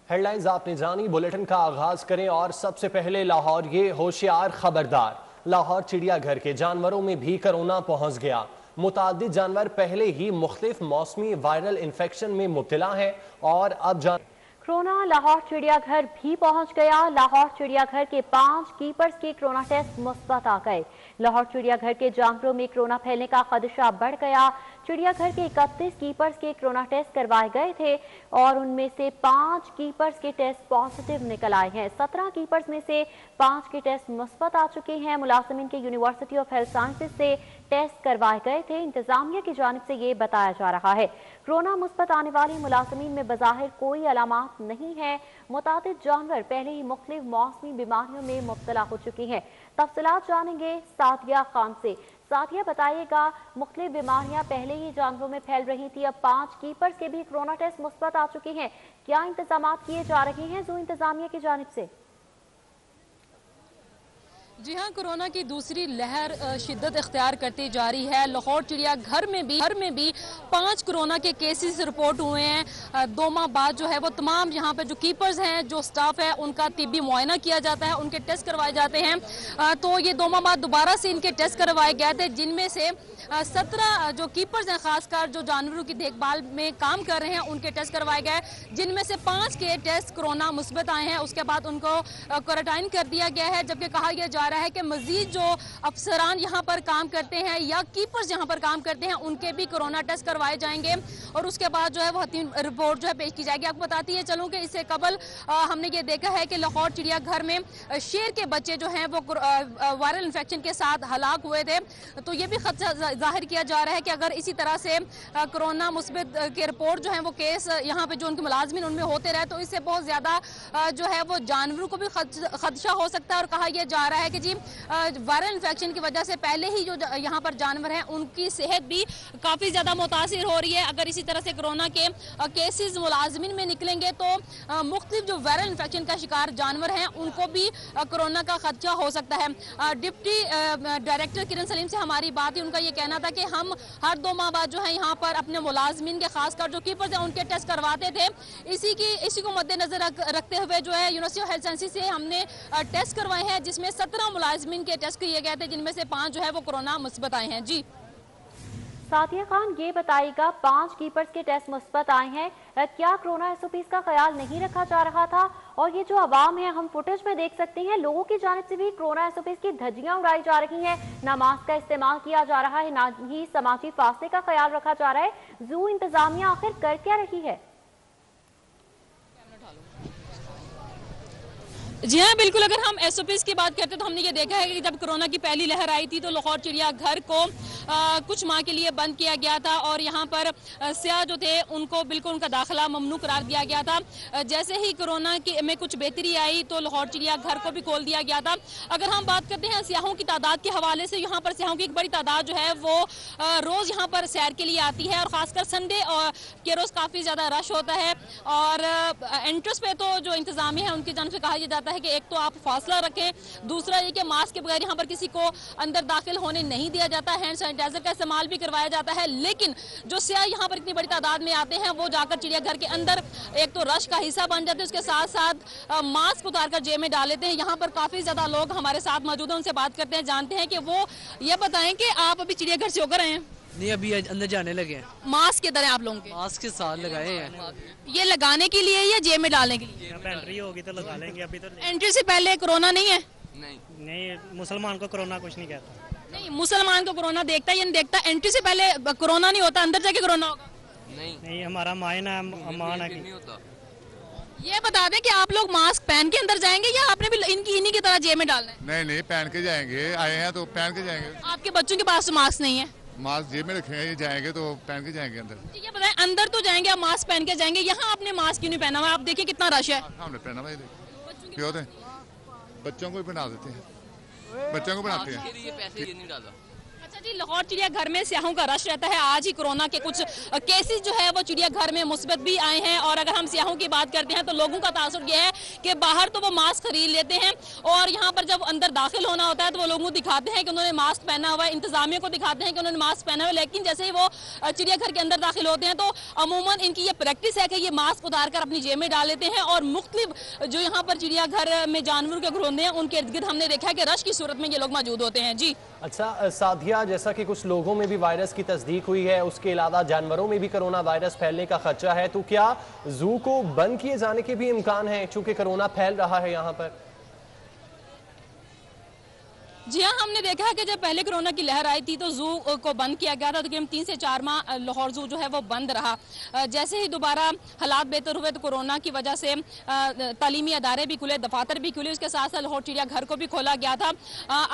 Headlines आपने जानी, bulletin का आगाज करें और सबसे पहले लाहौर ये होशियार खबरदार। लाहौर चिड़ियाघर के जानवरों में भी कोरोना पहुंच गया। मुतादिद जानवर पहले ही मुख्तलिफ मौसमी वायरल इन्फेक्शन में मुब्तला हैं और अब कोरोना लाहौर चिड़ियाघर भी पहुंच गया। लाहौर चिड़ियाघर के 5 कीपर्स के कोरोना टेस्ट मुस्बत आ गए। लाहौर चिड़ियाघर के जानवरों में कोरोना फैलने का खदशा बढ़ गया। चिड़ियाघर के 31 कीपर्स के कोरोना टेस्ट करवाए गए थे और उनमें से 5 कीपर्स के टेस्ट पॉजिटिव निकल आए हैं। 17 कीपर्स में से 5 के टेस्ट मुस्बत आ चुके हैं। मुलाजिमीन के यूनिवर्सिटी ऑफ हेल्थ साइंसेज से टेस्ट करवाए गए थे। इंतजामिया की जानिब से ये बताया जा रहा है कोरोना मुस्बत आने वाली मुलाजिमीन में बज़ाहिर कोई अलामात नहीं है। मुतादिद जानवर पहले ही मुख्तलिफ मौसमी बीमारियों में मुब्तला हो चुकी हैं। तफसीलात जानेंगे सादिया खान से। सादिया बताइएगा, मुख्तलिफ बीमारियां पहले ही जानवरों में फैल रही थी, अब 5 कीपर्स के भी कोरोना टेस्ट मुस्बत आ चुके हैं। क्या इंतजाम किए जा रहे हैं जू इंतजामिया की जानिब से? जी हाँ, कोरोना की दूसरी लहर शिद्दत इख्तियार करती जा रही है। लाहौर चिड़ियाघर में भी 5 कोरोना के केसेस रिपोर्ट हुए हैं। 2 माह बाद जो है वो तमाम यहाँ पे जो कीपर्स हैं, जो स्टाफ है, उनका तिब्बी मुआयना किया जाता है, उनके टेस्ट करवाए जाते हैं। तो ये 2 माह बाद दोबारा से इनके टेस्ट करवाए गए थे, जिनमें से 17 जो कीपर्स हैं, खासकर जो जानवरों की देखभाल में काम कर रहे हैं, उनके टेस्ट करवाए गए, जिनमें से 5 के टेस्ट कोरोना मुस्बत आए हैं। उसके बाद उनको क्वारंटाइन कर दिया गया है, जबकि कहा यह जा रहा है कि मजीद जो अफसरान यहाँ पर काम करते हैं या कीपर्स यहाँ पर काम करते हैं, उनके भी कोरोना टेस्ट करवाए जाएंगे और उसके बाद जो है वो हतीम रिपोर्ट जो है पेश की जाएगी। आपको बताती है चलूँ कि इससे कबल हमने ये देखा है कि लाहौर चिड़ियाघर में शेर के बच्चे जो हैं वो वायरल इन्फेक्शन के साथ हलाक हुए थे। तो ये भी खदशा जाहिर किया जा रहा है कि अगर इसी तरह से कोरोना मुस्बत के रिपोर्ट जो है वो केस यहाँ पे जो उनके मुलाजमीन उनमें होते रहे, तो इससे बहुत ज़्यादा जो है वो जानवरों को भी खदशा हो सकता है। और कहा यह जा रहा है कि जी वायरल इन्फेक्शन की वजह से पहले ही जो यहाँ पर जानवर हैं उनकी सेहत भी काफ़ी ज़्यादा मुतासिर हो रही है। अगर इसी तरह से कोरोना के केसेस मुलाजमीन में निकलेंगे तो मुख्तलिफ जो वायरल इन्फेक्शन का शिकार जानवर हैं उनको भी कोरोना का खदशा हो सकता है। डिप्टी डायरेक्टर किरण सलीम से हमारी बात ही, उनका ये कहना था कि हम हर 2 माह बाद जो है यहाँ पर अपने मुलाजमीन के खासकर जो कीपर्स हैं उनके टेस्ट करवाते थे। इसी को मद्देनजर रखते हुए जो है यूनिवर्सिटी ऑफ हेल्थ साइंसेज से हमने टेस्ट करवाए हैं, जिसमें 17 मुलाजमीन के टेस्ट किए गए थे, जिनमें से 5 जो है वो कोरोना मुस्बत आए हैं। जी सादिया खान, ये बताइएगा, 5 कीपर्स के टेस्ट मुस्बत आए हैं, क्या कोरोना एसओपीज का ख्याल नहीं रखा जा रहा था? और ये जो आवाम है, हम फुटेज में देख सकते हैं, लोगों की जानिब से भी कोरोना एसओपीज की धज्जियां उड़ाई जा रही हैं, ना मास्क का इस्तेमाल किया जा रहा है, ना ही समाजी फासले का ख्याल रखा जा रहा है। जू इंतजामिया आखिर कर क्या रही है? जी हाँ, बिल्कुल। अगर हम एसओपीज की बात करते हैं तो हमने ये देखा है कि जब कोरोना की पहली लहर आई थी तो लाहौर चिड़ियाघर को कुछ माह के लिए बंद किया गया था और यहाँ पर सयाह जो थे उनको बिल्कुल उनका दाखिला ममनू करार दिया गया था। जैसे ही कोरोना की में कुछ बेहतरी आई तो लाहौर चिड़ियाघर को भी खोल दिया गया था। अगर हम बात करते हैं सयाहों की तादाद के हवाले से, यहाँ पर सयाहों की एक बड़ी तादाद जो है वो रोज़ यहाँ पर सैर के लिए आती है और ख़ासकर संडे के रोज़ काफ़ी ज़्यादा रश होता है। और एंट्रेंस पे तो जो इंतजामिया है उनकी जानिब से कहा जाता है कि एक तो आप फासला रखें, दूसरा ये कि मास्क के बगैर यहाँ पर किसी को अंदर दाखिल होने नहीं दिया जाता, हैंड सैनिटाइजर का इस्तेमाल भी करवाया जाता है। लेकिन जो सयाह यहाँ पर इतनी बड़ी तादाद में आते हैं वो जाकर चिड़ियाघर के अंदर एक तो रश का हिस्सा बन जाते हैं, उसके साथ साथ मास्क उतार कर जेब में डाल लेते हैं। यहाँ पर काफ़ी ज़्यादा लोग हमारे साथ मौजूद हैं, उनसे बात करते हैं, जानते हैं कि वो ये बताएं कि आप अभी चिड़ियाघर से होकर आए हैं? नहीं, अभी अंदर जाने लगे हैं। मास्क किधर है आप लोगों के? मास्क के साथ लगाए हैं। ये लगाने के लिए या जेब में डालने के लिए? एंट्री होगी तो लगा लेंगे, अभी तो एंट्री से पहले कोरोना नहीं है? नहीं, मुसलमान को कोरोना कुछ नहीं कहता। नहीं, मुसलमान को कोरोना देखता है या नहीं देखता? एंट्री से पहले कोरोना नहीं होता, अंदर जाके कोरोना होगा? नहीं, हमारा मायना अमान है कि ये बता दें कि आप लोग मास्क पहन के अंदर जाएंगे या आपने भी इन्हीं की तरह जेब में डालना है? नहीं, पहन के जाएंगे, आए हैं तो पहन के जाएंगे। आपके बच्चों के पास तो मास्क नहीं है? मास्क जेब में रखे हैं, ये जाएंगे तो पहन के जाएंगे अंदर। ये बताएं, अंदर तो जाएंगे आप मास्क पहन के जाएंगे, यहाँ आपने मास्क क्यों नहीं पहना हुआ? आप देखिए कितना रश है। हमने पहना हुआ, क्यों होते बच्चों को भी बना देते हैं, बच्चों को बनाते हैं। अच्छा जी, लाहौर चिड़ियाघर में स्याहों का रश रहता है। आज ही कोरोना के कुछ केसेस जो है वो चिड़ियाघर में मुस्बत भी आए हैं। और अगर हम स्याहों की बात करते हैं तो लोगों का तासुर यह है कि बाहर तो वो मास्क खरीद लेते हैं और यहाँ पर जब अंदर दाखिल होना होता है तो वो लोगों को दिखाते हैं कि उन्होंने मास्क पहना हुआ है, इंतजामिया को दिखाते हैं कि उन्होंने मास्क पहना हुआ है, लेकिन जैसे ही वो चिड़ियाघर के अंदर दाखिल होते हैं तो अमूमन इनकी ये प्रैक्टिस है कि ये मास्क उतार कर अपनी जेब में डाल लेते हैं। और मुख्तलिफ जो यहाँ पर चिड़ियाघर में जानवरों के घरौंदे हैं उनके इर्द गिर्द हमने देखा है कि रश की सूरत में ये लोग मौजूद होते हैं। जी अच्छा सादिया, जैसा कि कुछ लोगों में भी वायरस की तस्दीक हुई है, उसके अलावा जानवरों में भी कोरोना वायरस फैलने का खदशा है, तो क्या जू को बंद किए जाने के भी इम्कान है चूंकि कोरोना फैल रहा है यहाँ पर? जी हाँ, हमने देखा है कि जब पहले कोरोना की लहर आई थी तो जू को बंद किया गया था। तकरीबन 3 से 4 माह लाहौर जू जो है वो बंद रहा। जैसे ही दोबारा हालात बेहतर हुए तो कोरोना की वजह से तालीमी अदारे भी खुले, दफातर भी खुले, उसके साथ साथ लाहौर चिड़ियाघर को भी खोला गया था।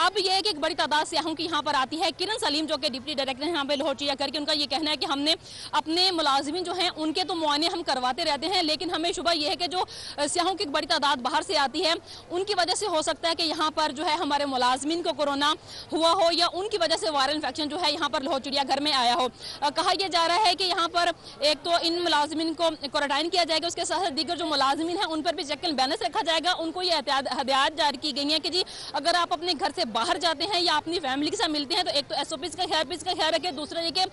अब यह है कि एक बड़ी तादाद सियाहों की यहाँ पर आती है। किरण सलीम जो कि डिप्टी डायरेक्टर हैं यहाँ पर लाहौर चिड़ियाघर के, उनका ये कहना है कि हमने अपने मुलाजिमीन जो हैं उनके तो मुआयने हम करवाते रहते हैं, लेकिन हमें शुबा यह है कि जो सियाहों की एक बड़ी तादाद बाहर से आती है उनकी वजह से हो सकता है कि यहाँ पर जो है हमारे मुलाजिमीन को कोरोना हुआ हो या उनकी वजह से वायरल इन्फेक्शन जो है यहाँ पर लाहौर चिड़ियाघर में आया हो। कहा यह जा रहा है कि यहाँ पर एक तो इन मुलाजिमीन को क्वारंटाइन किया जाएगा, उसके साथ साथ दीगर जो मुलाजिमीन हैं उन पर भी चेक एंड बैलेंस रखा जाएगा। उनको ये हदायत जारी की गई है कि जी अगर आप अपने घर से बाहर जाते हैं या अपनी फैमिली के साथ मिलते हैं तो एक तो SOPs का ख्याल रखें, दूसरा ये कि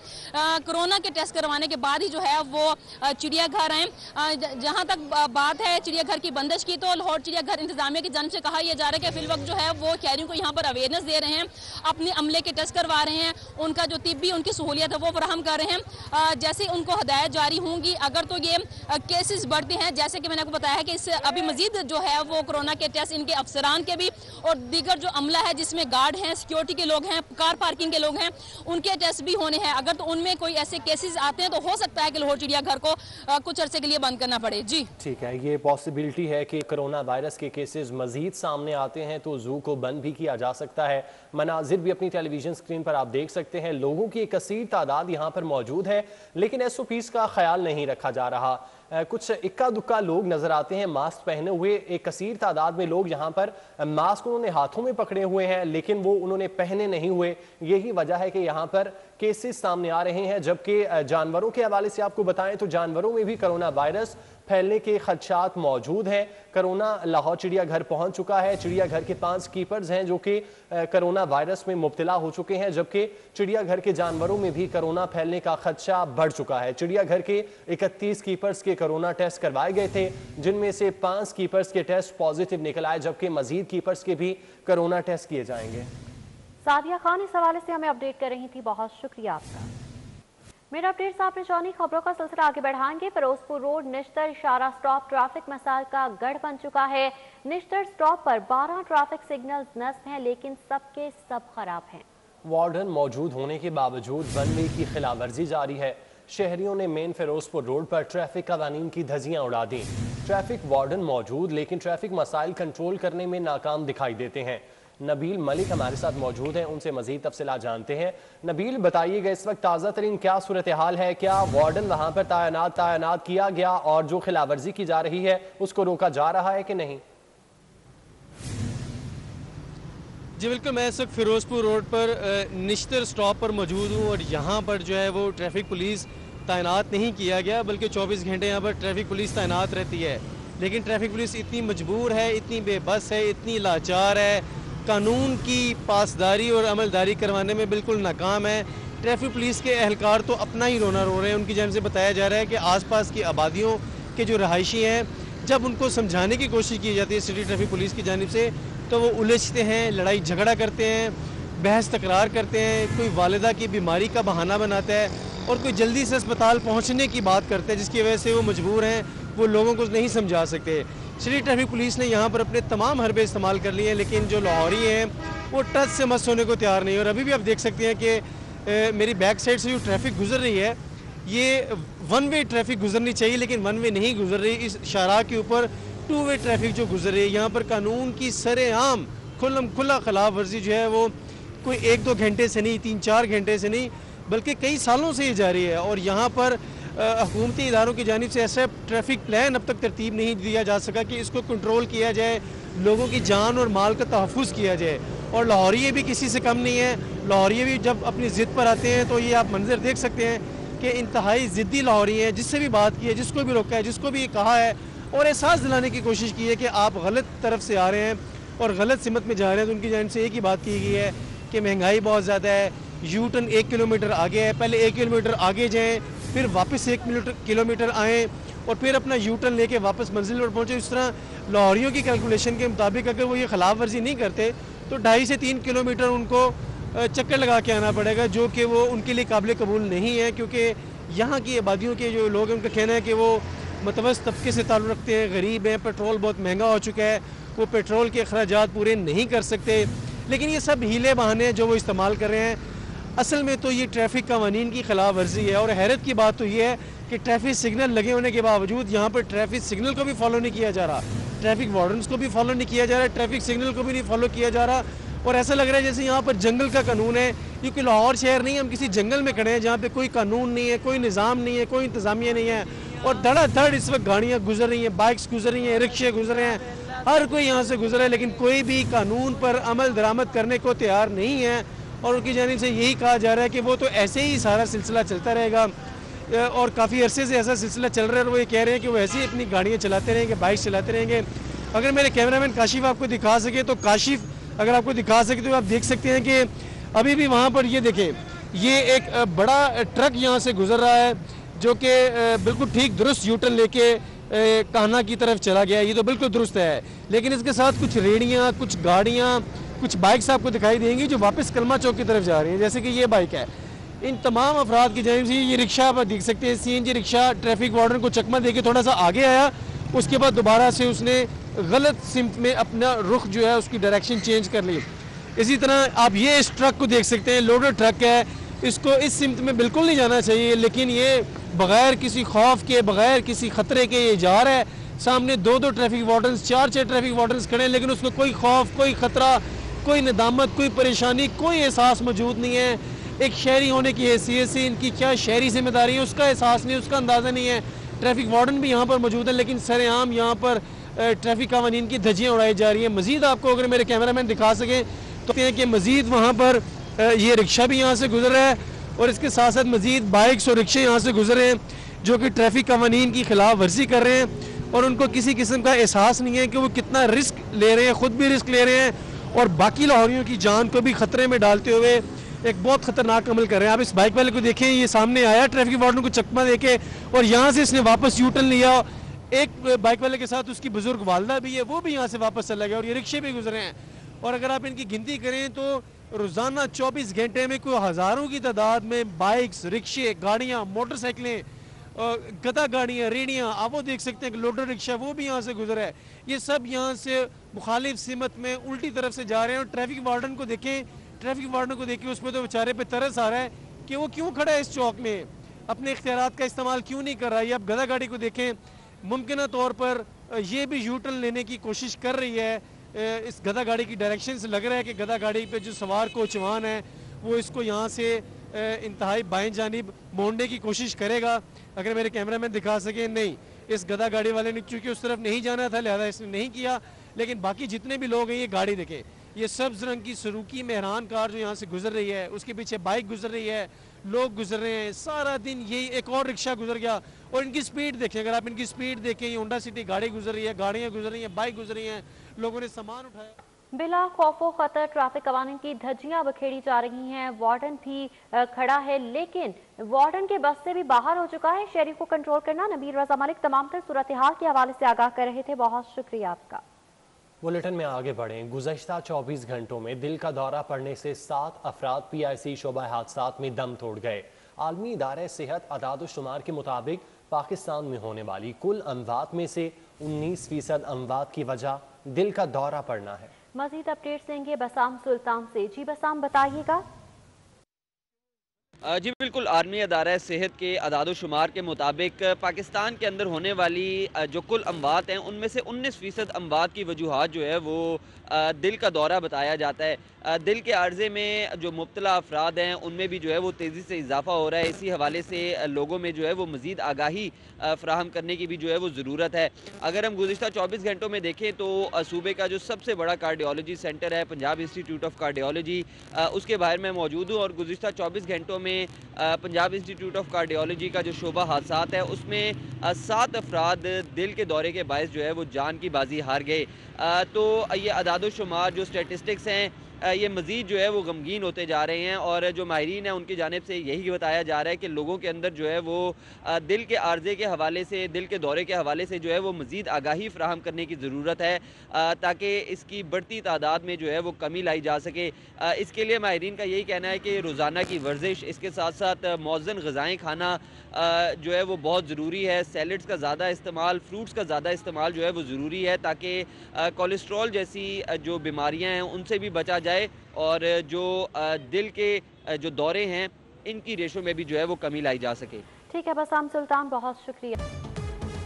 कोरोना के टेस्ट करवाने के बाद ही जो है वो चिड़ियाघर आए। जहाँ तक बात है चिड़ियाघर की बंदिश की, तो लाहौर चिड़ियाघर इंतजामिया की जानिब से कहा यह जा रहा है कि फिल वक्त जो है वो शहरियों को यहाँ पर अवेयरनेस दे रहे हैं, अपने अमले के टेस्ट करवा रहे हैं, उनका जो तिब्बी उनकी सहूलियत है वो फराहम कर रहे हैं। जैसे उनको हदायत जारी होंगी, अगर तो ये केसेस बढ़ते हैं, जैसे कि मैंने आपको बताया कि इससे अभी मजीद जो है वो कोरोना के टेस्ट इनके अफसरान के भी और दीगर जो अमला है जिसमें गार्ड हैं, सिक्योरिटी के लोग हैं, कार पार्किंग के लोग हैं, उनके टेस्ट भी होने हैं। अगर तो उनमें कोई ऐसे केसेस आते हैं तो हो सकता है कि लाहौर चिड़ियाघर को कुछ अरसे के लिए बंद करना पड़े। जी ठीक है, ये पॉसिबिलिटी है कि कोरोना वायरस के केसेस मजीद सामने आते हैं तो जू को बंद भी किया जा सकता है। मनाजिर भी अपनी टेलीविजन स्क्रीन पर आप देख सकते हैं, लोगों की एक कसीर तादाद यहाँ पर मौजूद है, लेकिन SOPs का ख्याल नहीं रखा जा रहा। कुछ इक्का दुक्का लोग नजर आते हैं मास्क पहने हुए, एक कसीर तादाद में लोग यहाँ पर मास्क उन्होंने हाथों में पकड़े हुए हैं लेकिन वो उन्होंने पहने नहीं हुए। यही वजह है कि यहाँ पर केसेस सामने आ रहे हैं। जबकि जानवरों के हवाले से आपको बताएं तो जानवरों में भी कोरोना वायरस फैलने के खदशात मौजूद हैं। कोरोना लाहौर चिड़ियाघर पहुंच चुका है। चिड़ियाघर के 5 कीपर्स हैं जो कि कोरोना वायरस में मुब्तला हो चुके हैं, जबकि चिड़ियाघर के जानवरों में भी कोरोना फैलने का खदशा बढ़ चुका है। चिड़ियाघर के 31 कीपर्स के कोरोना टेस्ट करवाए गए थे, जिनमें से 5 कीपर्स के टेस्ट पॉजिटिव निकल आए, जबकि मजीद कीपर्स के भी कोरोना टेस्ट किए जाएंगे। सादिया खान इस हवाले से हमें अपडेट कर रही थी, बहुत शुक्रिया आपका। मेरा अपडेट्स आपने जानी, खबरों का सिलसिला आगे बढ़ाएंगे। फिरोजपुर रोड निश्तर इशारा स्टॉप ट्रैफिक मसाइल का गढ़ बन चुका है। निश्तर स्टॉप पर 12 ट्रैफिक सिग्नल्स नस्ब हैं, लेकिन सबके सब खराब हैं। वार्डन मौजूद होने के बावजूद वन वे की खिलाफवर्जी जारी है। शहरियों ने मेन फिरोजपुर रोड पर ट्रैफिक कवानीन की धज्जियां उड़ा दी। ट्रैफिक वार्डन मौजूद, लेकिन ट्रैफिक मसाइल कंट्रोल करने में नाकाम दिखाई देते हैं। नबील मलिक हमारे साथ मौजूद हैं, उनसे मजीद तफसीलात जानते हैं। नबील, बताइएगा इस वक्त ताज़ा तरीन क्या सूरत हाल है? क्या वार्डन वहाँ पर तैनात किया गया और जो खिलाफवर्जी की जा रही है उसको रोका जा रहा है कि नहीं? जी बिल्कुल, मैं इस वक्त फिरोजपुर रोड पर निश्तर स्टॉप पर मौजूद हूँ और यहाँ पर जो है वो ट्रैफिक पुलिस तैनात नहीं किया गया, बल्कि 24 घंटे यहाँ पर ट्रैफिक पुलिस तैनात रहती है। लेकिन ट्रैफिक पुलिस इतनी मजबूर है, इतनी बेबस है, इतनी लाचार है, कानून की पासदारी और अमलदारी करवाने में बिल्कुल नाकाम है। ट्रैफिक पुलिस के एहलकार तो अपना ही रोना रो रहे हैं। उनकी जानिब से बताया जा रहा है कि आसपास की आबादियों के जो रहायशी हैं, जब उनको समझाने की कोशिश की जाती है सिटी ट्रैफिक पुलिस की जानिब से, तो वो उलझते हैं, लड़ाई झगड़ा करते हैं, बहस तकरार करते हैं। कोई वालिदा की बीमारी का बहाना बनाता है और कोई जल्दी से अस्पताल पहुँचने की बात करता है, जिसकी वजह से वो मजबूर हैं, वो लोगों को नहीं समझा सकते। सिटी ट्रैफिक पुलिस ने यहाँ पर अपने तमाम हरबे इस्तेमाल कर लिए हैं, लेकिन जो लाहौरी हैं वो टच से मस होने को तैयार नहीं। और अभी भी आप देख सकते हैं कि मेरी बैक साइड से जो ट्रैफिक गुजर रही है, ये 1 वे ट्रैफिक गुजरनी चाहिए, लेकिन 1 वे नहीं गुजर रही। इस शाहराह के ऊपर 2 वे ट्रैफिक जो गुजर रही है, यहाँ पर कानून की सरेआम खुला खिलाफ वर्जी जो है वो कोई 1-2 घंटे से नहीं, 3-4 घंटे से नहीं, बल्कि कई सालों से ये जारी है। और यहाँ पर हुकूमती इदारों की जानिब से ऐसा ट्रैफिक प्लान अब तक तरतीब नहीं दिया जा सका कि इसको कंट्रोल किया जाए, लोगों की जान और माल का तहफ़्फ़ुज़ किया जाए। और लाहौरी भी किसी से कम नहीं है। लाहौरी भी जब अपनी ज़िद पर आते हैं तो ये आप मंजर देख सकते हैं कि इंतहाई ज़िद्दी लाहौरी हैं, जिससे भी बात की है, जिसको भी रोका है, जिसको भी कहा है और एहसास दिलाने की कोशिश की है कि आप गलत तरफ से आ रहे हैं और गलत सिमत में जा रहे हैं, तो उनकी जानिब से एक ही बात की गई है कि महंगाई बहुत ज़्यादा है, यू टर्न 1 किलोमीटर आगे है, पहले 1 किलोमीटर आगे जाएँ, फिर वापस 1 किलोमीटर आएँ और फिर अपना यू टर्न लेके वापस मंजिल पर पहुँचे। इस तरह लाहौरियों की कैलकुलेशन के मुताबिक अगर वो ये खिलाफ वर्जी नहीं करते तो 2.5 से 3 किलोमीटर उनको चक्कर लगा के आना पड़ेगा, जो कि वो उनके लिए काबिल कबूल नहीं है, क्योंकि यहाँ की आबादियों के जो लोग हैं उनका कहना है कि वो मतवस्त तबके से ताल्लुक़ रखते हैं, गरीब हैं, पेट्रोल बहुत महंगा हो चुका है, वो पेट्रोल के अखराजात पूरे नहीं कर सकते। लेकिन ये सब हीले बहाने जो वो इस्तेमाल कर रहे हैं, असल में तो ये ट्रैफिक कवानीन की खिलाफ वर्जी है। और हैरत की बात तो ये है कि ट्रैफिक सिग्नल लगे होने के बावजूद यहाँ पर ट्रैफिक सिग्नल को भी फॉलो नहीं किया जा रहा, ट्रैफिक वार्डन्स को भी फॉलो नहीं किया जा रहा, ट्रैफिक सिग्नल को भी नहीं फॉलो किया जा रहा। और ऐसा लग रहा है जैसे यहाँ पर जंगल का कानून है, क्योंकि लाहौर शहर नहीं, हम किसी जंगल में खड़े हैं जहाँ पे कोई कानून नहीं है, कोई निज़ाम नहीं है, कोई इंतज़ामिया नहीं है और धड़ाधड़ इस वक्त गाड़ियाँ गुजर रही हैं, बाइक्स गुजर रही हैं, रिक्शे गुजर रहे हैं, हर कोई यहाँ से गुजर है, लेकिन कोई भी कानून पर अमल दरामद करने को तैयार नहीं है। और उनकी जानिब से यही कहा जा रहा है कि वो तो ऐसे ही सारा सिलसिला चलता रहेगा और काफ़ी अरसे से ऐसा सिलसिला चल रहा है। और वो ये कह रहे हैं कि वो ऐसे ही अपनी गाड़ियाँ चलाते रहेंगे, बाइक चलाते रहेंगे। अगर मेरे कैमरामैन काशिफ आपको दिखा सके तो काशिफ अगर आपको दिखा सके तो आप देख सकते हैं कि अभी भी वहाँ पर ये देखें, ये एक बड़ा ट्रक यहाँ से गुजर रहा है जो कि बिल्कुल ठीक दुरुस्त यूटर्न लेके कान्हा की तरफ चला गया, ये तो बिल्कुल दुरुस्त है। लेकिन इसके साथ कुछ रेडियाँ, कुछ गाड़ियाँ, कुछ बाइक्स आपको दिखाई देंगी जो वापस कलमा चौक की तरफ जा रही हैं, जैसे कि ये बाइक है। इन तमाम अफराद की जानिब से ये रिक्शा आप देख सकते हैं, CNG रिक्शा ट्रैफिक वार्डन को चकमा देके थोड़ा सा आगे आया, उसके बाद दोबारा से उसने गलत सिमत में अपना रुख जो है उसकी डायरेक्शन चेंज कर ली। इसी तरह आप ये इस ट्रक को देख सकते हैं, लोडेड ट्रक है, इसको इस सिमत में बिल्कुल नहीं जाना चाहिए, लेकिन ये बगैर किसी खौफ के, बगैर किसी खतरे के ये जा रहा है। सामने 2-2 ट्रैफिक वार्डन्स, 4-6 ट्रैफिक वार्डन्स खड़े हैं, लेकिन उसको कोई खौफ, कोई खतरा, कोई नदामत, कोई परेशानी, कोई एहसास मौजूद नहीं है। एक शहरी होने की हैसियत से इनकी क्या शहरी जिम्मेदारी है उसका एहसास नहीं, उसका अंदाज़ा नहीं है। ट्रैफिक वार्डन भी यहाँ पर मौजूद है, लेकिन सरेआम यहाँ पर ट्रैफिक कानून की धज्जियाँ उड़ाई जा रही हैं। मज़ीद आपको अगर मेरे कैमरामैन दिखा सकें तो कहते हैं कि मज़ीद वहाँ पर ये रिक्शा भी यहाँ से गुजर रहा है और इसके साथ साथ मज़ीद बाइक्स और रिक्शे यहाँ से गुजर रहे हैं जो कि ट्रैफिक कानून की खिलाफ वर्जी कर रहे हैं और उनको किसी किस्म का एहसास नहीं है कि वो कितना रिस्क ले रहे हैं, ख़ुद भी रिस्क ले रहे हैं और बाकी लाहौरियों की जान को भी ख़तरे में डालते हुए एक बहुत ख़तरनाक अमल कर रहे हैं। आप इस बाइक वाले को देखें, ये सामने आया ट्रैफिक वार्डन को चकमा देके और यहाँ से इसने वापस यू टर्न लिया। एक बाइक वाले के साथ उसकी बुजुर्ग वालदा भी है, वो भी यहाँ से वापस चला गया और ये रिक्शे भी गुजरे हैं। और अगर आप इनकी गिनती करें तो रोज़ाना 24 घंटे में कोई हज़ारों की तादाद में बाइक्स, रिक्शे, गाड़ियाँ, मोटरसाइकिलें, गधा गाड़ियाँ, रेडियाँ, आप वो देख सकते हैं कि लोडर रिक्शा वो भी यहाँ से गुजरा है। ये सब यहाँ से मुखालिफ सिमत में उल्टी तरफ से जा रहे हैं और ट्रैफिक वार्डन को देखें, ट्रैफिक वार्डन को देखिए, उसमें तो बेचारे पे तरस आ रहा है कि वो क्यों खड़ा है इस चौक में, अपने इख्तियारात का इस्तेमाल क्यों नहीं कर रहा है। आप गधा गाड़ी को देखें, मुमकिन तौर पर ये भी यू टर्न लेने की कोशिश कर रही है। इस गधा गाड़ी की डायरेक्शन से लग रहा है कि गधा गाड़ी पे जो सवार कोचवान है वो इसको यहाँ से इंतहाई बाएं जानिब मोड़ने की कोशिश करेगा। अगर मेरे कैमरामैन दिखा सकें, नहीं, इस गधा गाड़ी वाले ने चूँकि उस तरफ नहीं जाना था लिहाजा इसने नहीं किया, लेकिन बाकी जितने भी लोग हैं ये गाड़ी देखें, ये सब्ज़ रंग की सुजुकी मेहरान कार जो यहाँ से गुजर रही है, उसके पीछे बाइक गुजर रही है, लोग गुजर रहे हैं, सारा दिन यही एक और रिक्शा गुजर गया और इनकी स्पीड देखें, अगर आप इनकी स्पीड देखें, ये होंडा सिटी गाड़ी गुजर रही है, गाड़ियाँ गुजर रही हैं, बाइक गुजर रही हैं, लोगों ने सामान उठाया। बिला खौफो खतर ट्रैफिक कवानीन की धज्जियां बखेड़ी जा रही हैं। वार्डन भी खड़ा है, लेकिन वार्डन के बस से भी बाहर हो चुका है शहरी को कंट्रोल करना। नबील रजा मलिक तमाम तर सूरत हाल के हवाले से आगाह कर रहे थे, बहुत शुक्रिया आपका। बुलेटिन में आगे बढ़ें। गुज़श्ता 24 घंटों में दिल का दौरा पड़ने से 7 अफराद PIC शोबा हादसात में दम तोड़ गए। आलमी इदारे सेहत अदाद-ओ-शुमार के मुताबिक पाकिस्तान में होने वाली कुल अमवात में से 19% अमवात की वजह दिल का दौरा पड़ना है। मजीद अपडेट्स लेंगे बसाम सुल्तान से। जी बसाम, बताइएगा। जी बिल्कुल, आर्मी अदारा सेहत के अदाद-ओ-शुमार के मुताबिक पाकिस्तान के अंदर होने वाली जो कुल अमवात हैं उनमें से 19% अमवात की वजूहात जो है वो दिल का दौरा बताया जाता है। दिल के अर्ज़े में जो मुब्तला अफराद हैं उनमें भी जो है वो तेज़ी से इजाफा हो रहा है। इसी हवाले से लोगों में जो है वो मज़ीद आगाही फ़राहम करने की भी जो है वो ज़रूरत है। अगर हम गुज़िश्ता 24 घंटों में देखें तो सूबे का जो सबसे बड़ा कार्डियोलॉजी सेंटर है पंजाब इंस्टीट्यूट ऑफ कार्डियोलॉजी, उसके बाहर मैं मौजूद हूँ और गुज़िश्ता 24 घंटों में पंजाब इंस्टीट्यूट ऑफ कार्डियोलॉजी का जो शोबा हादसात है उसमें 7 अफराद दिल के दौरे के बायस जो है वो जान की बाजी हार गए। तो ये अदाद-ओ-शुमार जो स्टेटिस्टिक्स हैं ये मज़ीद जो है वो गमगीन होते जा रहे हैं और जो माहिरीन हैं उनकी जानिब से यही बताया जा रहा है कि लोगों के अंदर जो है वो दिल के आर्जे के हवाले से, दिल के दौरे के हवाले से जो है वो मज़ीद आगाही फ़राहम करने की ज़रूरत है ताकि इसकी बढ़ती तादाद में जो है वो कमी लाई जा सके। इसके लिए माहिरीन का यही कहना है कि रोज़ाना की वर्जिश, इसके साथ साथ मौज़न ग़िज़ाएँ खाना जो है वो बहुत ज़रूरी है। सैलड्स का ज़्यादा इस्तेमाल, फ्रूट्स का ज़्यादा इस्तेमाल जो है वो ज़रूरी है ताकि कोलेस्ट्रॉल जैसी जो बीमारियाँ हैं उनसे भी बचा जाए और जो दिल के जो दौरे हैं इनकी रेशो में भी जो है वो कमी लाई जा सके। ठीक है बसाम सुल्तान, बहुत शुक्रिया।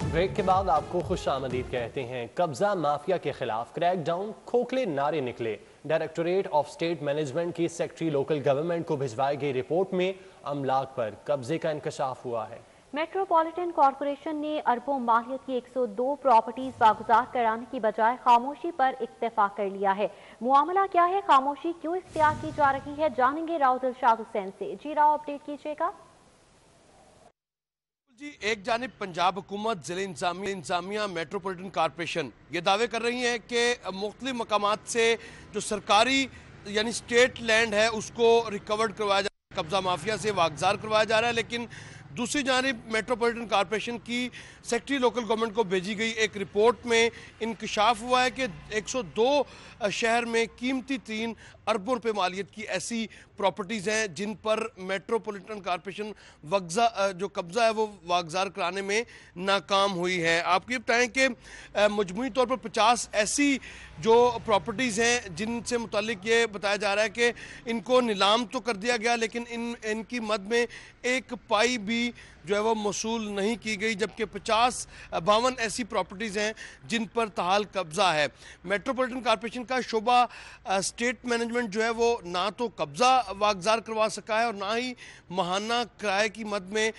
ब्रेक के बाद आपको खुश आमदीद कहते हैं। कब्जा माफिया के खिलाफ क्रैकडाउन, खोखले नारे निकले। डायरेक्टोरेट ऑफ स्टेट मैनेजमेंट की सेक्रेटरी लोकल गवर्नमेंट को भिजवाई गई रिपोर्ट में अमलाक पर कब्जे का इंकशाफ हुआ है। मेट्रोपॉलिटन कॉरपोरेशन ने अरबों मालियत की 102 प्रॉपर्टीज वागुजार कराने की बजाय खामोशी पर इक्तफा कर लिया है। मुआमला क्या है, खामोशी क्यों इख्तियार की जा रही है, जानेंगे राव दिलशाद हुसैन से। जी राव, अपडेट कीजिएगा। जी, एक जानिब पंजाब हुकूमत ज़िले इंतजामिया मेट्रोपॉलिटन कॉरपोरेशन ये दावे कर रही है कि मुख्तलिफ मकामात से जो सरकारी यानी स्टेट लैंड है उसको रिकवर्ड करवाया जा रहा है, कब्जा माफिया से वागजार करवाया जा रहा है। लेकिन दूसरी जानिब मेट्रोपॉलिटन कॉरपोरेशन की सेक्रेटरी लोकल गवर्नमेंट को भेजी गई एक रिपोर्ट में इंकशाफ हुआ है कि 102 शहर में कीमती 3 अरबों रुपए मालियत की ऐसी प्रॉपर्टीज़ हैं जिन पर मेट्रोपॉलिटन कॉरपोरेशन जो कब्ज़ा है वो वागजार कराने में नाकाम हुई है। आपको ये बताएँ कि मजमूई तौर पर 50 ऐसी जो प्रॉपर्टीज़ हैं जिनसे मुतालिक ये बताया जा रहा है कि इनको नीलाम तो कर दिया गया लेकिन इनकी मद में एक पाई भी जो है वो मसूल नहीं की गई, जबकि 52 ऐसी प्रॉपर्टीज़ हैं जिन पर ताहाल कब्ज़ा है। मेट्रोपॉलिटन कॉरपोरेशन का शोबा स्टेट मैनेजमेंट जो है वो ना तो कब्ज़ा वागजार करवा सका है और ना ही माहाना किराए की मद में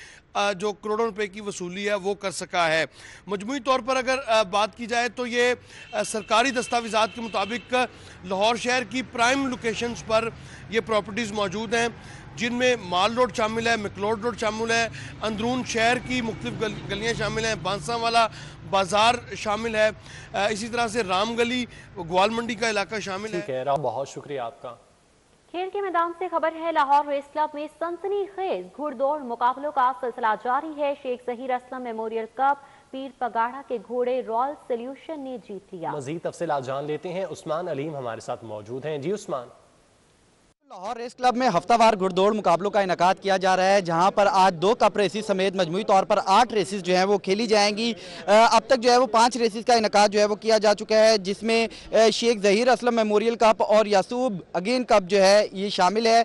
जो करोड़ों रुपए की वसूली है वो कर सका है। मजमूई तौर पर अगर बात की जाए तो ये सरकारी दस्तावेज़ात के मुताबिक लाहौर शहर की प्राइम लोकेशंस पर ये प्रॉपर्टीज़ मौजूद हैं जिनमें माल रोड शामिल है, मिकलोड रोड शामिल है, अंदरून शहर की मुख्तलिफ गलियाँ शामिल हैं, बांसावाला बाज़ार शामिल है, इसी तरह से राम गली ग्वाल मंडी का इलाका शामिल है। ठीक है, बहुत शुक्रिया आपका। खेल के मैदान से खबर है, लाहौर रेस क्लब में सनसनीखेज घुड़दौड़ मुकाबलों का सिलसिला जारी है। शेख ज़हीर असलम मेमोरियल कप पीर पगाड़ा के घोड़े रॉयल सोल्यूशन ने जीत लिया। मजीद तफसीलात जान लेते हैं, उस्मान अलीम हमारे साथ मौजूद हैं। जी उस्मान। लाहौर रेस क्लब में हफ्तावार घुड़दौड़ मुकाबलों का इनकाद किया जा रहा है, जहां पर आज 2 कप रेसेस समेत मजमूई तौर पर 8 रेसेस जो हैं वो खेली जाएंगी। अब तक जो है वो 5 रेसेस का इनकाद जो है वो किया जा चुका है, जिसमें शेख ज़हीर असलम मेमोरियल कप और यासूब अगेन कप जो है ये शामिल है,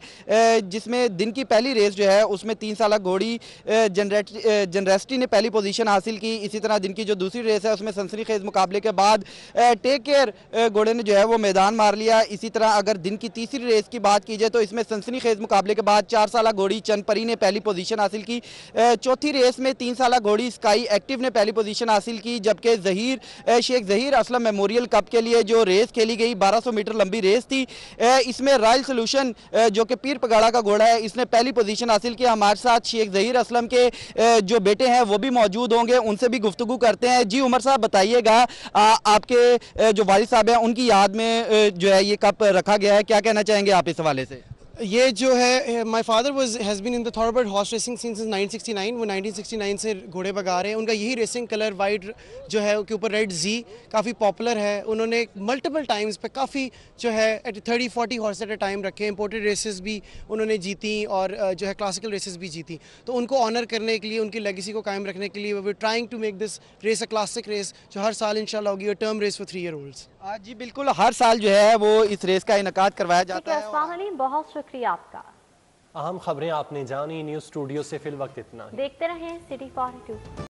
जिसमें दिन की पहली रेस जो है उसमें 3 साल घोड़ी जनरेस्टी ने पहली पोजीशन हासिल की। इसी तरह दिन की जो दूसरी रेस है उसमें सनसनीखेज मुकाबले के बाद टेक केयर घोड़े ने जो है वो मैदान मार लिया। इसी तरह अगर दिन की तीसरी रेस की बात की जाए तो इसमें सनसनीखेज मुकाबले के बाद 4 साल घोड़ी चंदपरी ने पहली पोजीशन हासिल की। चौथी रेस में 3 साल घोड़ी स्काई एक्टिव ने पहली पोजीशन हासिल की, जबकि शेख ज़हीर असलम मेमोरियल कप के लिए जो रेस खेली गई 1200 मीटर लंबी रेस थी, इसमें रॉयल सोल्यूशन जो कि पीर पगाड़ा का घोड़ा है इसने पहली पोजीशन हासिल की। हमारे साथ शेख ज़हीर असलम के जो बेटे हैं वो भी मौजूद होंगे, उनसे भी गुफ्तगू करते हैं। जी उमर साहब, बताइएगा आपके जो वालिद साहब हैं उनकी याद में जो है ये कप रखा गया है, क्या कहना चाहेंगे आप इस हवाले से? ये जो है, my father has been in the thoroughbred horse racing since 1969। वो 1969 से घोड़े भगा रहे हैं। उनका यही रेसिंग कलर वाइट जो है के ऊपर रेड जी काफ़ी पॉपुलर है। उन्होंने मल्टीपल टाइम्स पे काफ़ी जो है 30-40 हॉर्स एट अ टाइम रखे। इंपोर्टेड रेसेस भी उन्होंने जीती और जो है क्लासिकल रेसेस भी जीती। तो उनको ऑनर करने के लिए, उनकी लेगेसी को कायम रखने के लिए we are trying to make this race a classic race जो हर साल इंशाल्लाह होगी, term race for 3 year olds. जी बिल्कुल, हर साल जो है वो इस रेस का इनकाद करवाया जाता है। बहुत शुक्रिया आपका। अहम खबरें आपने जानी। न्यूज़ स्टूडियो से फिल वक्त इतना। देखते रहें सिटी 42।